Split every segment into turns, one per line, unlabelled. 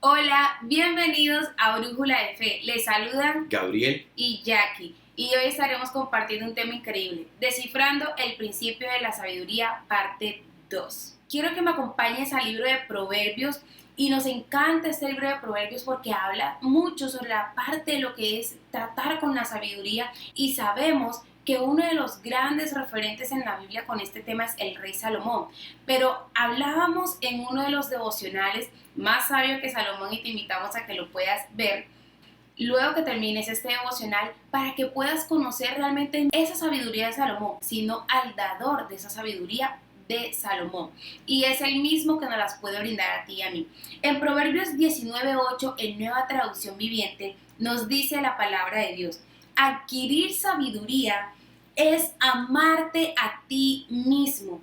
Hola, bienvenidos a Brújula de Fe. Les saludan
Gabriel
y Jackie. Y hoy estaremos compartiendo un tema increíble, descifrando el principio de la sabiduría, parte 2. Quiero que me acompañes al libro de Proverbios y nos encanta este libro de Proverbios porque habla mucho sobre la parte de lo que es tratar con la sabiduría y sabemos que uno de los grandes referentes en la Biblia con este tema es el rey Salomón. Pero hablábamos en uno de los devocionales más sabio que Salomón y te invitamos a que lo puedas ver luego que termines este devocional para que puedas conocer realmente esa sabiduría de Salomón, sino al dador de esa sabiduría de Salomón. Y es el mismo que nos las puede brindar a ti y a mí. En Proverbios 19:8, en Nueva Traducción Viviente, nos dice la palabra de Dios: adquirir sabiduría es amarte a ti mismo.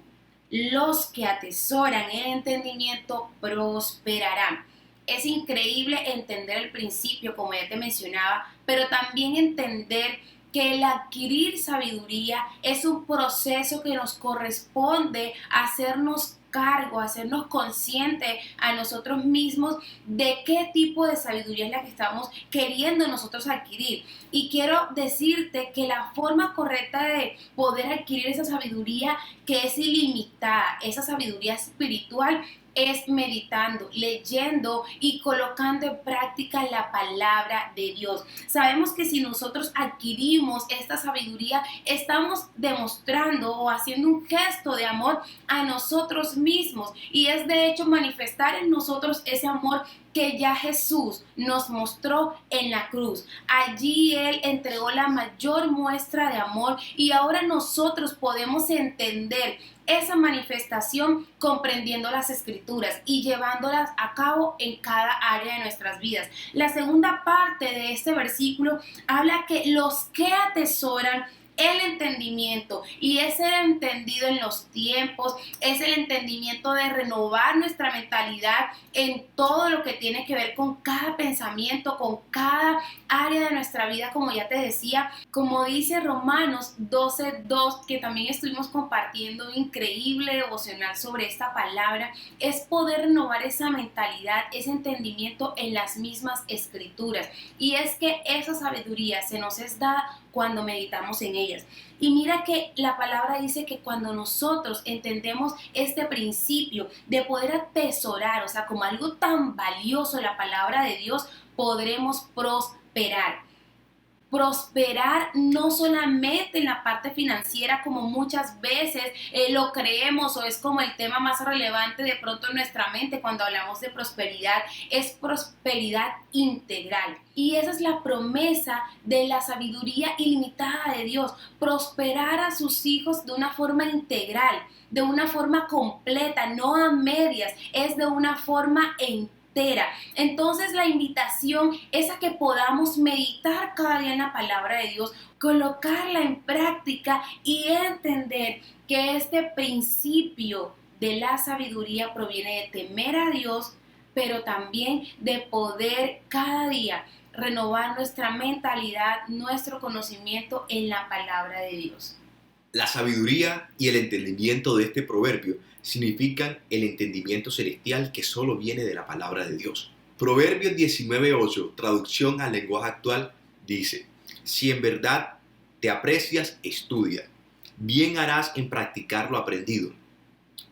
Los que atesoran el entendimiento prosperarán. Es increíble entender el principio, como ya te mencionaba, pero también entender que el adquirir sabiduría es un proceso que nos corresponde hacernos cargo, hacernos conscientes a nosotros mismos de qué tipo de sabiduría es la que estamos queriendo nosotros adquirir. Y quiero decirte que la forma correcta de poder adquirir esa sabiduría que es ilimitada, esa sabiduría espiritual, es meditando, leyendo y colocando en práctica la palabra de Dios. Sabemos que si nosotros adquirimos esta sabiduría, estamos demostrando o haciendo un gesto de amor a nosotros mismos y es de hecho manifestar en nosotros ese amor que ya Jesús nos mostró en la cruz. Allí Él entregó la mayor muestra de amor y ahora nosotros podemos entender esa manifestación comprendiendo las escrituras y llevándolas a cabo en cada área de nuestras vidas. La segunda parte de este versículo habla que los que atesoran el entendimiento, y es el entendido en los tiempos, es el entendimiento de renovar nuestra mentalidad en todo lo que tiene que ver con cada pensamiento, con cada área de nuestra vida, como ya te decía, como dice Romanos 12:2, que también estuvimos compartiendo un increíble devocional sobre esta palabra, es poder renovar esa mentalidad, ese entendimiento en las mismas escrituras, y es que esa sabiduría se nos es dada cuando meditamos en ellas. Y mira que la palabra dice que cuando nosotros entendemos este principio de poder atesorar, o sea, como algo tan valioso la palabra de Dios, podremos prosperar. Prosperar no solamente en la parte financiera como muchas veces lo creemos o es como el tema más relevante de pronto en nuestra mente cuando hablamos de prosperidad, es prosperidad integral. Y esa es la promesa de la sabiduría ilimitada de Dios, prosperar a sus hijos de una forma integral, de una forma completa, no a medias, es de una forma entera. Entonces la invitación es a que podamos meditar cada día en la palabra de Dios, colocarla en práctica y entender que este principio de la sabiduría proviene de temer a Dios, pero también de poder cada día renovar nuestra mentalidad, nuestro conocimiento en la palabra de Dios.
La sabiduría y el entendimiento de este proverbio significan el entendimiento celestial que solo viene de la palabra de Dios. Proverbios 19:8, traducción al lenguaje actual, dice: si en verdad te aprecias, estudia. Bien harás en practicar lo aprendido.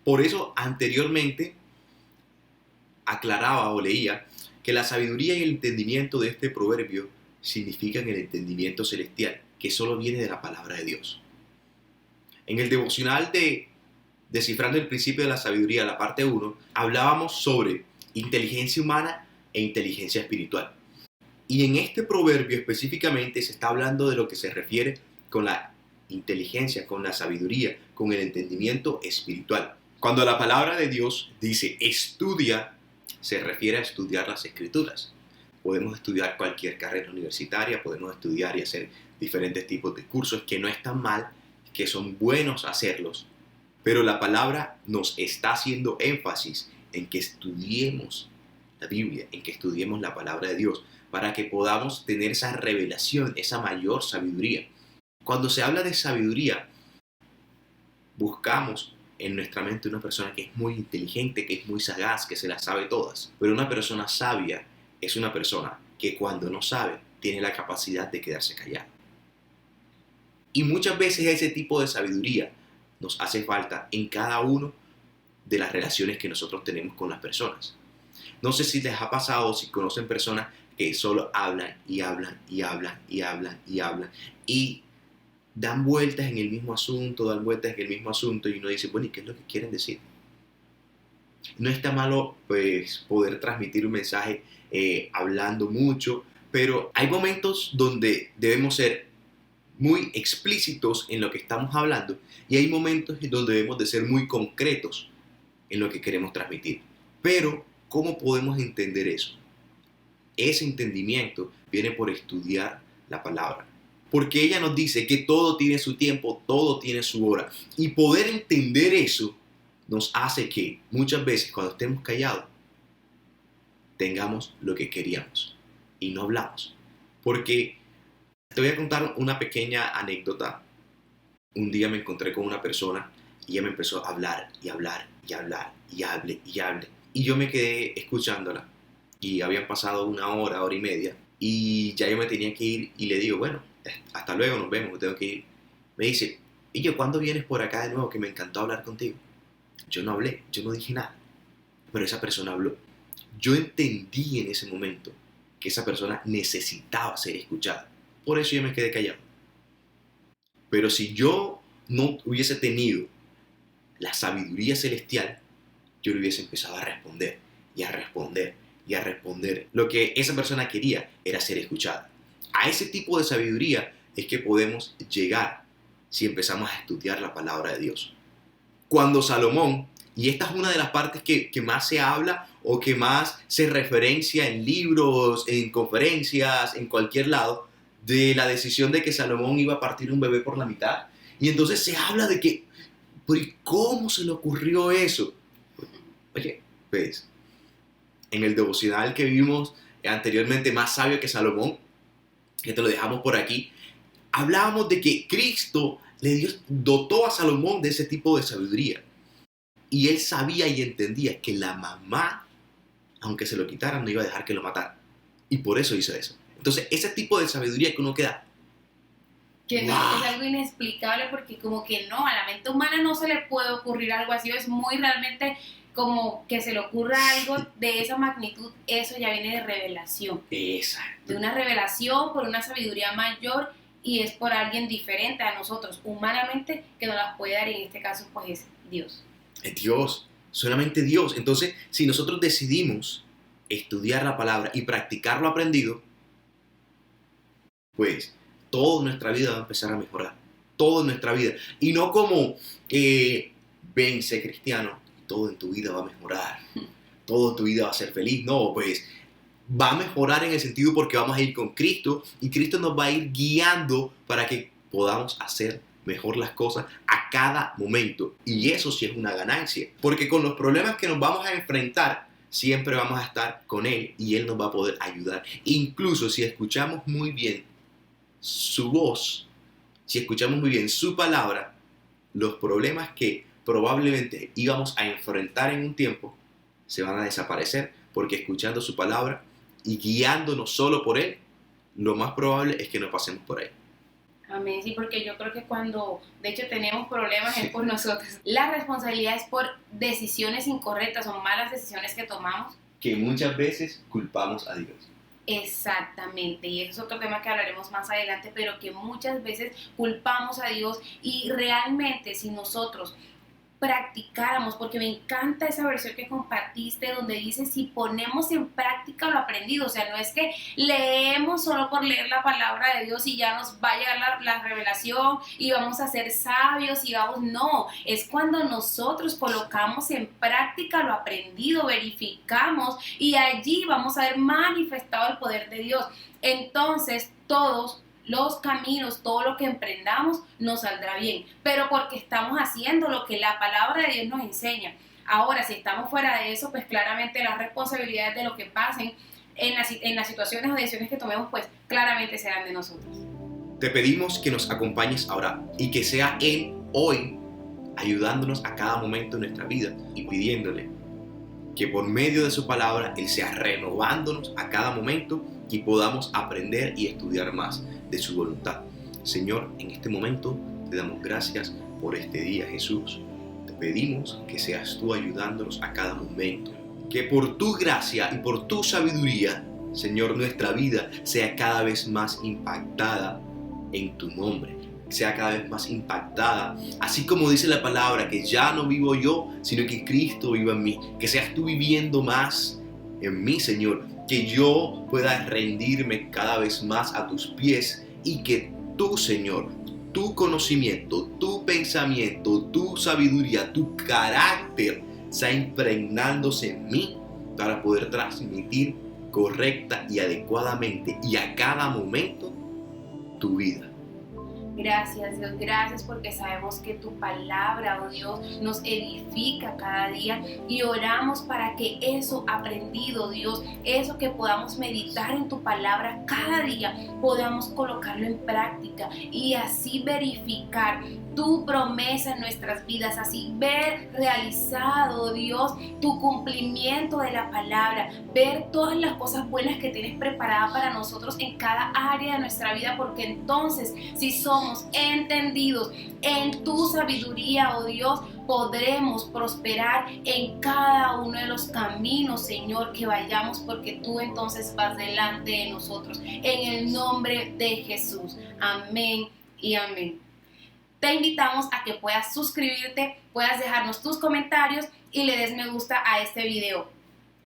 Por eso anteriormente aclaraba o leía que la sabiduría y el entendimiento de este proverbio significan el entendimiento celestial que solo viene de la palabra de Dios. En el devocional de Descifrando el principio de la sabiduría, la parte 1, hablábamos sobre inteligencia humana e inteligencia espiritual. Y en este proverbio específicamente se está hablando de lo que se refiere con la inteligencia, con la sabiduría, con el entendimiento espiritual. Cuando la palabra de Dios dice estudia, se refiere a estudiar las escrituras. Podemos estudiar cualquier carrera universitaria, podemos estudiar y hacer diferentes tipos de cursos que no están mal, que son buenos hacerlos, pero la palabra nos está haciendo énfasis en que estudiemos la Biblia, en que estudiemos la palabra de Dios, para que podamos tener esa revelación, esa mayor sabiduría. Cuando se habla de sabiduría, buscamos en nuestra mente una persona que es muy inteligente, que es muy sagaz, que se las sabe todas. Pero una persona sabia es una persona que cuando no sabe tiene la capacidad de quedarse callado. Y muchas veces ese tipo de sabiduría nos hace falta en cada uno de las relaciones que nosotros tenemos con las personas. No sé si les ha pasado o si conocen personas que solo hablan y hablan y hablan y hablan y hablan y dan vueltas en el mismo asunto, dan vueltas en el mismo asunto y uno dice, bueno, ¿y qué es lo que quieren decir? No está malo pues poder transmitir un mensaje hablando mucho, pero hay momentos donde debemos ser muy explícitos en lo que estamos hablando y hay momentos en donde debemos de ser muy concretos en lo que queremos transmitir. Pero, ¿cómo podemos entender eso? Ese entendimiento viene por estudiar la palabra. Porque ella nos dice que todo tiene su tiempo, todo tiene su hora. Y poder entender eso nos hace que muchas veces cuando estemos callados tengamos lo que queríamos y no hablamos. Porque te voy a contar una pequeña anécdota. Un día me encontré con una persona y ella me empezó a hablar y hablar y hablar y hable y hable. Y yo me quedé escuchándola y habían pasado una hora, hora y media y ya yo me tenía que ir y le digo, bueno, hasta luego, nos vemos, me tengo que ir. Me dice, ¿y yo cuándo vienes por acá de nuevo? Que me encantó hablar contigo. Yo no hablé, yo no dije nada, pero esa persona habló. Yo entendí en ese momento que esa persona necesitaba ser escuchada. Por eso yo me quedé callado. Pero si yo no hubiese tenido la sabiduría celestial, yo le hubiese empezado a responder y a responder y a responder. Lo que esa persona quería era ser escuchada. A ese tipo de sabiduría es que podemos llegar si empezamos a estudiar la palabra de Dios. Cuando Salomón, y esta es una de las partes que más se habla o que más se referencia en libros, en conferencias, en cualquier lado, de la decisión de que Salomón iba a partir un bebé por la mitad. Y entonces se habla de que, ¿cómo se le ocurrió eso? Oye, pues, en el devocional que vimos anteriormente, Más sabio que Salomón, que te lo dejamos por aquí, hablábamos de que Cristo dotó a Salomón de ese tipo de sabiduría. Y él sabía y entendía que la mamá, aunque se lo quitaran, no iba a dejar que lo matara. Y por eso hizo eso. Entonces, ese tipo de sabiduría que uno queda...
Que no, es algo inexplicable porque como que no, a la mente humana no se le puede ocurrir algo así. Es muy realmente como que se le ocurra algo de esa magnitud. Eso ya viene de revelación.
Exacto.
De una revelación por una sabiduría mayor y es por alguien diferente a nosotros humanamente que nos las puede dar, y en este caso pues es Dios.
Es Dios, solamente Dios. Entonces, si nosotros decidimos estudiar la palabra y practicar lo aprendido, pues toda nuestra vida va a empezar a mejorar. Toda nuestra vida. Y no como, ven, sé cristiano, todo en tu vida va a mejorar. Todo en tu vida va a ser feliz. No, pues va a mejorar en el sentido porque vamos a ir con Cristo y Cristo nos va a ir guiando para que podamos hacer mejor las cosas a cada momento. Y eso sí es una ganancia. Porque con los problemas que nos vamos a enfrentar, siempre vamos a estar con Él y Él nos va a poder ayudar. Incluso si escuchamos muy bien su voz, si escuchamos muy bien su palabra, los problemas que probablemente íbamos a enfrentar en un tiempo se van a desaparecer, porque escuchando su palabra y guiándonos solo por Él, lo más probable es que no pasemos por ahí.
Amén, sí, porque yo creo que cuando de hecho tenemos problemas es por nosotros. La responsabilidad es por decisiones incorrectas o malas decisiones que tomamos.
Que muchas veces culpamos a Dios.
Exactamente, y eso es otro tema que hablaremos más adelante, pero que muchas veces culpamos a Dios y realmente si nosotros practicáramos, porque me encanta esa versión que compartiste donde dice si ponemos en práctica lo aprendido, o sea, no es que leemos solo por leer la palabra de Dios y ya nos va a llegar la revelación y vamos a ser sabios y vamos, no, es cuando nosotros colocamos en práctica lo aprendido, verificamos y allí vamos a ver manifestado el poder de Dios. Entonces todos los caminos, todo lo que emprendamos nos saldrá bien, pero porque estamos haciendo lo que la palabra de Dios nos enseña. Ahora, si estamos fuera de eso, pues claramente las responsabilidades de lo que pasen en las situaciones o decisiones que tomemos, pues claramente serán de nosotros.
Te pedimos que nos acompañes ahora y que sea Él hoy ayudándonos a cada momento de nuestra vida y pidiéndole que por medio de su palabra Él sea renovándonos a cada momento y podamos aprender y estudiar más de su voluntad. Señor, en este momento te damos gracias por este día, Jesús. Te pedimos que seas tú ayudándonos a cada momento, que por tu gracia y por tu sabiduría, Señor, nuestra vida sea cada vez más impactada en tu nombre, sea cada vez más impactada, así como dice la palabra, que ya no vivo yo, sino que Cristo viva en mí, que seas tú viviendo más en mí, Señor, que yo pueda rendirme cada vez más a tus pies y que tú, Señor, tu conocimiento, tu pensamiento, tu sabiduría, tu carácter sea impregnándose en mí para poder transmitir correcta y adecuadamente y a cada momento tu vida.
Gracias, Dios, gracias porque sabemos que tu palabra, oh Dios, nos edifica cada día y oramos para que eso aprendido, Dios, eso que podamos meditar en tu palabra cada día, podamos colocarlo en práctica y así verificar tu promesa en nuestras vidas, así ver realizado, Dios, tu cumplimiento de la palabra, ver todas las cosas buenas que tienes preparadas para nosotros en cada área de nuestra vida, porque entonces si somos entendidos en tu sabiduría, oh Dios, podremos prosperar en cada uno de los caminos, Señor, que vayamos, porque tú entonces vas delante de nosotros. En el nombre de Jesús. Amén y amén. Te invitamos a que puedas suscribirte, puedas dejarnos tus comentarios y le des me gusta a este video.